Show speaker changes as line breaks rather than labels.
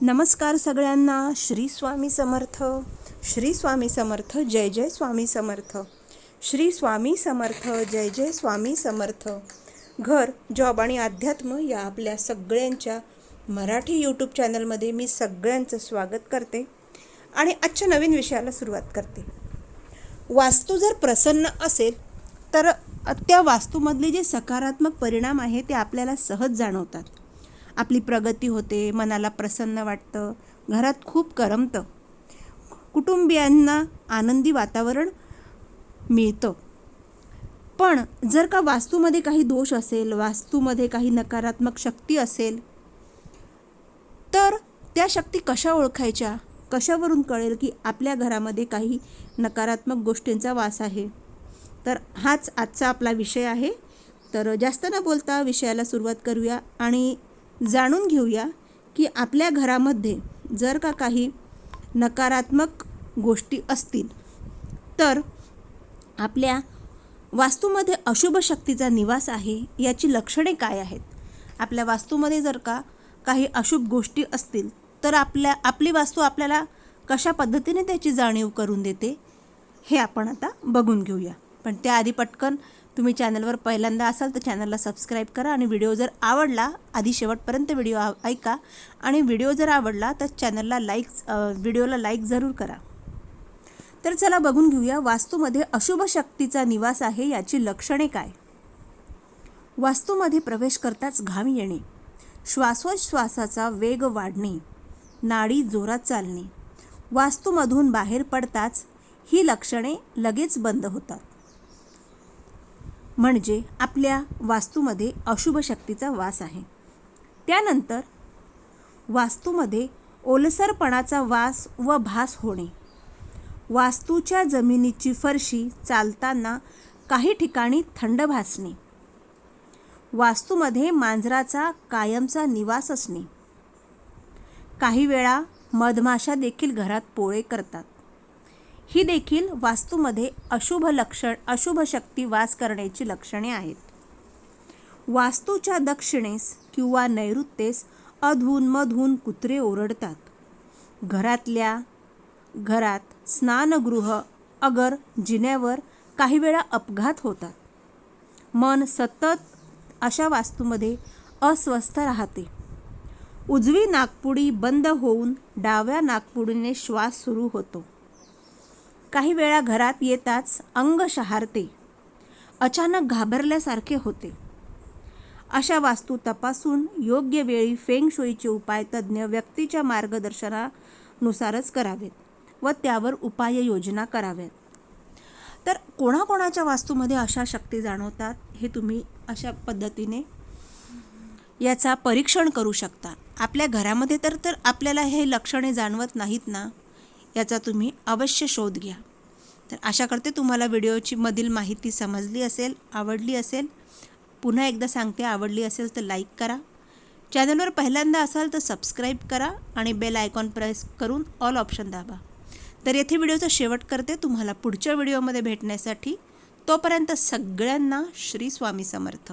नमस्कार सगळ्यांना. श्री स्वामी समर्थ. श्री स्वामी समर्थ. जय जय स्वामी समर्थ. श्री स्वामी समर्थ. जय जय स्वामी समर्थ. घर, जॉब आणि अध्यात्म या आपल्या सगळ्यांच्या मराठी यूट्यूब चॅनलमध्ये मी सगळ्यांचं स्वागत करते आणि आजच्या नवीन विषयाला सुरुवात करते. वास्तू जर प्रसन्न असेल तर त्या वास्तूमधले जे सकारात्मक परिणाम आहे ते आपल्याला सहज जाणवतात. आपली प्रगती होते, मनाला प्रसन्न वाटतं, घरात खूप करमतं, कुटुंबियांना आनंदी वातावरण मिळतं. पण जर का वास्तूमध्ये काही दोष असेल, वास्तूमध्ये काही नकारात्मक शक्ती असेल, तर त्या शक्ती कशा ओळखायच्या, कशावरून कळेल की आपल्या घरामध्ये काही नकारात्मक गोष्टींचा वास आहे? तर हाच आजचा आपला विषय आहे. तर जास्त न बोलता विषयाला सुरुवात करूया आणि जाणून घेऊया की आपल्या घरामध्ये जर का काही नकारात्मक गोष्टी असतील तर आपल्या वास्तूमध्ये अशुभ शक्तीचा निवास आहे याची लक्षणे काय आहेत. आपल्या वास्तूमध्ये जर का काही अशुभ गोष्टी असतील तर आपली वास्तू आपल्याला कशा पद्धतीने त्याची जाणीव करून देते हे आपण आता बघून घेऊया. पण त्याआधी पटकन तुम्ही चॅनलवर पहिल्यांदा असाल तर चॅनलला सबस्क्राईब करा आणि व्हिडिओ जर आवडला आधी शेवटपर्यंत व्हिडिओ ऐका आणि व्हिडिओ जर आवडला तर व्हिडिओला लाईक जरूर करा. तर चला बघून घेऊया वास्तूमध्ये अशुभ शक्तीचा निवास आहे याची लक्षणे काय. वास्तूमध्ये प्रवेश करताच घाम येणे, श्वासोच्छ्वासाचा वेग वाढणे, नाडी जोरात चालणे, वास्तूमधून बाहेर पडताच ही लक्षणे लगेच बंद होतात. म्हणजे आपल्या वास्तूमध्ये अशुभ शक्तीचा वास आहे. त्यानंतर वास्तूमध्ये ओलसरपणाचा वास व भास होणे, वास्तूच्या जमिनीची फरशी चालताना काही ठिकाणी थंड भासणे, वास्तूमध्ये मांजराचा कायमचा निवास असणे, काही वेळा मधमाशा देखील घरात पोळे करतात. ही देखील वास्तूमध्ये अशुभ शक्ती वास करण्याची लक्षणे आहेत. वास्तूच्या दक्षिणेस किंवा नैऋत्येस अधूनमधून कुत्रे ओरडतात. घरात स्नानगृह अगर जिन्यावर काही वेळा अपघात होतात. मन सतत अशा वास्तूमध्ये अस्वस्थ राहते. उजवी नाकपुडी बंद होऊन डाव्या नाकपुडीने श्वास सुरू होतो. काही वेळा घरात येताच अंग शहारते, अचानक घाबरल्यासारखे होते. अशा वास्तू तपासून योग्य वेळी फेंग शुईचे उपाय तज्ज्ञ व्यक्तीच्या मार्गदर्शनानुसारच करावेत व त्यावर उपाययोजना कराव्यात. तर कोणाकोणाच्या वास्तूमध्ये अशा शक्ती जाणवतात हे तुम्ही अशा पद्धतीने याचा परीक्षण करू शकता. आपल्या घरामध्ये तर आपल्याला हे लक्षणे जाणवत नाहीत ना, याचा तुम्ही अवश्य शोध घ्या. तर आशा करते तुम्हाला व्हिडिओची मधील माहिती समजली असेल, आवडली असेल. पुन्हा एकदा सांगते, आवडली असेल तर लाईक करा. चॅनलवर पहिल्यांदा असाल तर सबस्क्राईब करा आणि बेल आयकॉन प्रेस करून ऑल ऑप्शन दाबा. तर येथे व्हिडिओचा शेवट करते. तुम्हाला पुढच्या व्हिडिओमध्ये भेटण्यासाठी तोपर्यंत सगळ्यांना श्री स्वामी समर्थ.